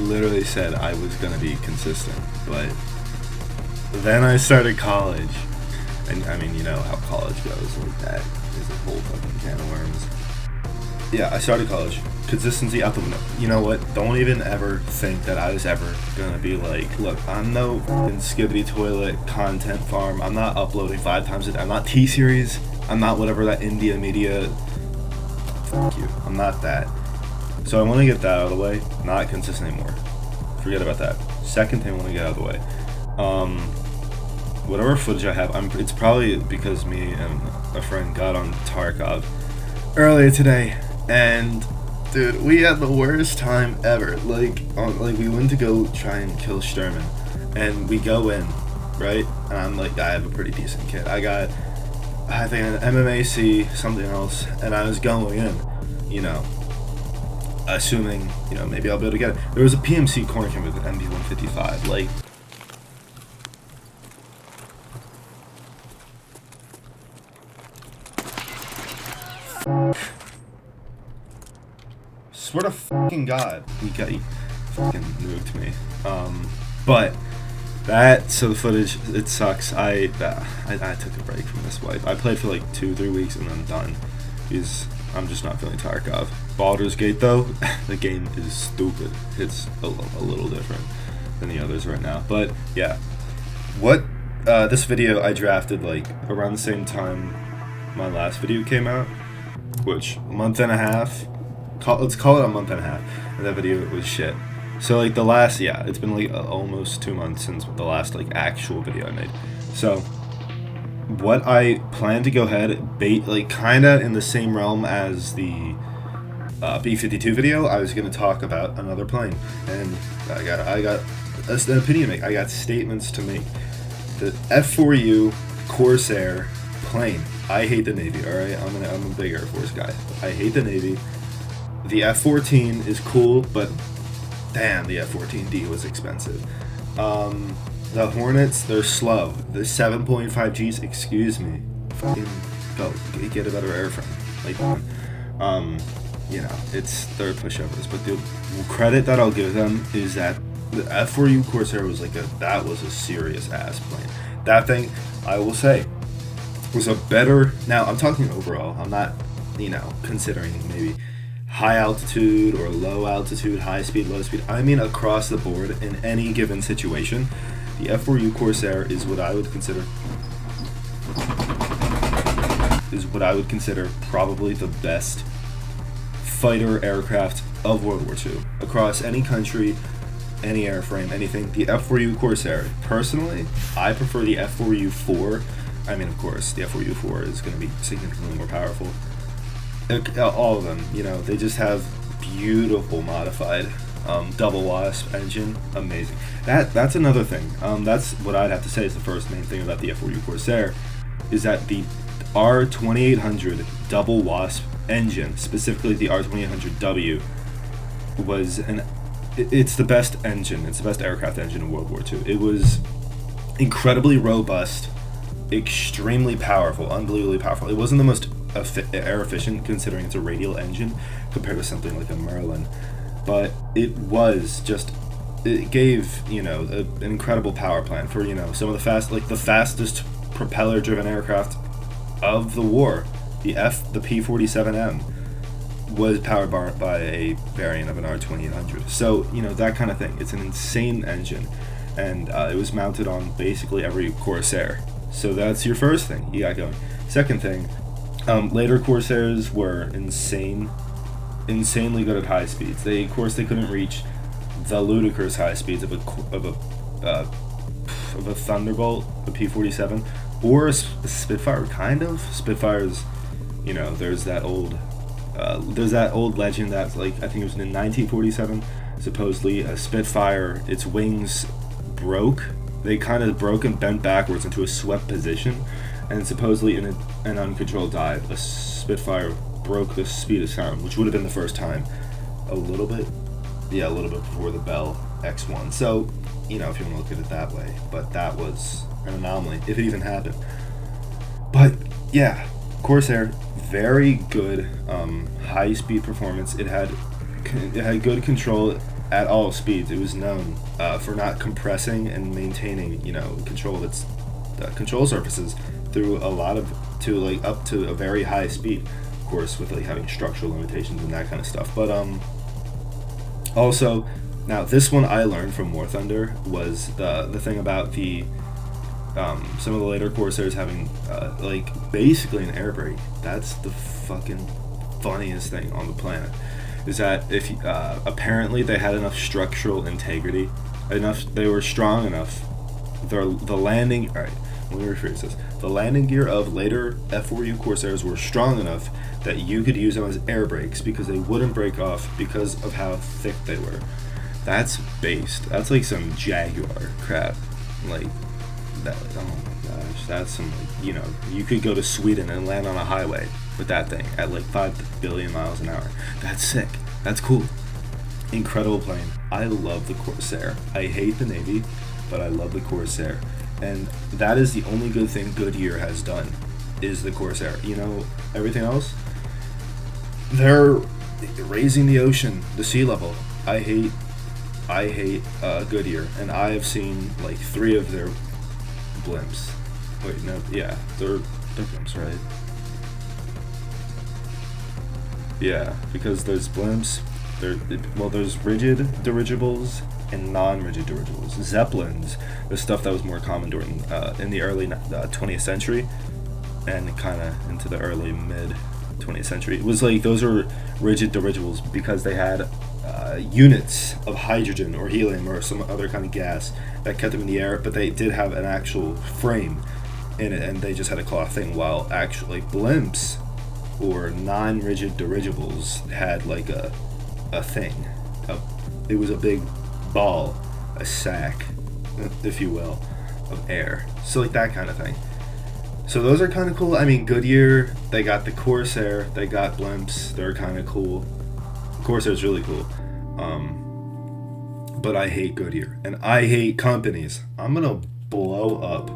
literally said I was gonna be consistent, but then I started college, and I mean, you know how college goes. Like, that is a whole fucking can of worms. Yeah, I started college. Consistency out the window. You know what? Don't even ever think that I was ever gonna be like, look, I'm no fucking skibbity toilet content farm. I'm not uploading 5 times a day. I'm not T-Series. I'm not whatever that India media. Fuck you. I'm not that. So I want to get that out of the way. Not consistent anymore. Forget about that. Second thing I want to get out of the way. Whatever footage I have, it's probably because me and a friend got on Tarkov earlier today, and dude, we had the worst time ever. Like we went to go try and kill Sturman, and we go in, right? And I'm like, I have a pretty decent kit. I think an MMAC, something else, and I was going in, you know, assuming, you know, maybe I'll be able to get it. There was a PMC corner cam with an MP155, like. Swear to fucking God, he fucking nuked me. But that, so the footage, it sucks. I took a break from this wife. I played for like 2-3 weeks and then I'm done. I'm just not feeling Tarkov. Baldur's Gate though, the game is stupid. It's a little different than the others right now. But yeah, this video I drafted like around the same time my last video came out, which a month and a half. Let's call it a month and a half. And that video was shit. So like the last, it's been like almost 2 months since the last like actual video I made. So what I plan to go ahead, like kinda in the same realm as the B-52 video, I was gonna talk about another plane, and I got an opinion to make. I got statements to make. The F4U Corsair plane. I hate the Navy. All right, I'm a big Air Force guy. I hate the Navy. The F-14 is cool, but damn, the F-14D was expensive. The Hornets, they're slow. The 7.5 Gs, excuse me, fucking go get a better airframe. Like, you know, they're pushovers. But the credit that I'll give them is that the F4U Corsair was that was a serious ass plane. That thing, I will say, was a better. Now I'm talking overall. I'm not, you know, considering maybe high altitude or low altitude, high speed, low speed. I mean across the board in any given situation. The F4U Corsair is what I would consider probably the best fighter aircraft of World War II. Across any country, any airframe, anything. The F4U Corsair, personally, I prefer the F4U4. I mean, of course, the F4U4 is going to be significantly more powerful. All of them, you know, they just have beautiful modified double wasp engine. Amazing. That's another thing. That's what I'd have to say is the first main thing about the F4U Corsair, is that the R2800 double wasp engine, specifically the R2800W, it's the best engine. It's the best aircraft engine in World War II. It was incredibly robust, extremely powerful, unbelievably powerful. It wasn't the most air efficient considering it's a radial engine compared to something like a Merlin, but it gave, you know, an incredible power plant for, you know, some of the fastest propeller driven aircraft of the war. The P-47M was powered by a variant of an R2800. So, you know, that kind of thing. It's an insane engine, and it was mounted on basically every Corsair. So that's your first thing you got going. Second thing, later Corsairs were insanely good at high speeds. Of course, they couldn't reach the ludicrous high speeds of a Thunderbolt, a P-47, or a Spitfire. Kind of Spitfires. You know, there's that old legend that's like, I think it was in 1947. Supposedly, a Spitfire, its wings broke. They kind of broke and bent backwards into a swept position, and supposedly in an uncontrolled dive, a Spitfire broke the speed of sound, which would have been the first time a little bit before the Bell X1. So, you know, if you want to look at it that way, but that was an anomaly, if it even happened. But yeah, Corsair, very good high speed performance. It had good control. at all speeds. It was known for not compressing and maintaining, control of its control surfaces through a lot of to like up to a very high speed. Of course, with like having structural limitations and that kind of stuff. But also, now this one I learned from War Thunder was the thing about the some of the later Corsairs having like basically an air brake. That's the fucking funniest thing on the planet. Is that if apparently they had enough structural integrity, they were strong enough. The landing, all right, let me rephrase this. The landing gear of later F4U Corsairs were strong enough that you could use them as air brakes because they wouldn't break off because of how thick they were. That's based. That's like some Jaguar crap. Like that. Oh my gosh, that's some you could go to Sweden and land on a highway with that thing at like 5 billion miles an hour. That's sick. That's cool. Incredible plane. I love the Corsair. I hate the Navy, but I love the Corsair. And that is the only good thing Goodyear has done, is the Corsair. Everything else, they're raising the ocean, the sea level. I hate Goodyear, and I have seen like 3 of their blimps. Wait, no, yeah, they're blimps, right? Yeah, because there's blimps, there's rigid dirigibles and non-rigid dirigibles. Zeppelins, the stuff that was more common during in the early 20th century and kind of into the early mid 20th century. It was like those are rigid dirigibles because they had units of hydrogen or helium or some other kind of gas that kept them in the air, but they did have an actual frame in it, and they just had a cloth thing. While actually blimps or non-rigid dirigibles had like a thing. It was a big ball, a sack, if you will, of air. So like that kind of thing. So those are kind of cool. I mean, Goodyear, they got the Corsair, they got blimps. They're kind of cool. Corsair's really cool. But I hate Goodyear and I hate companies. I'm gonna blow up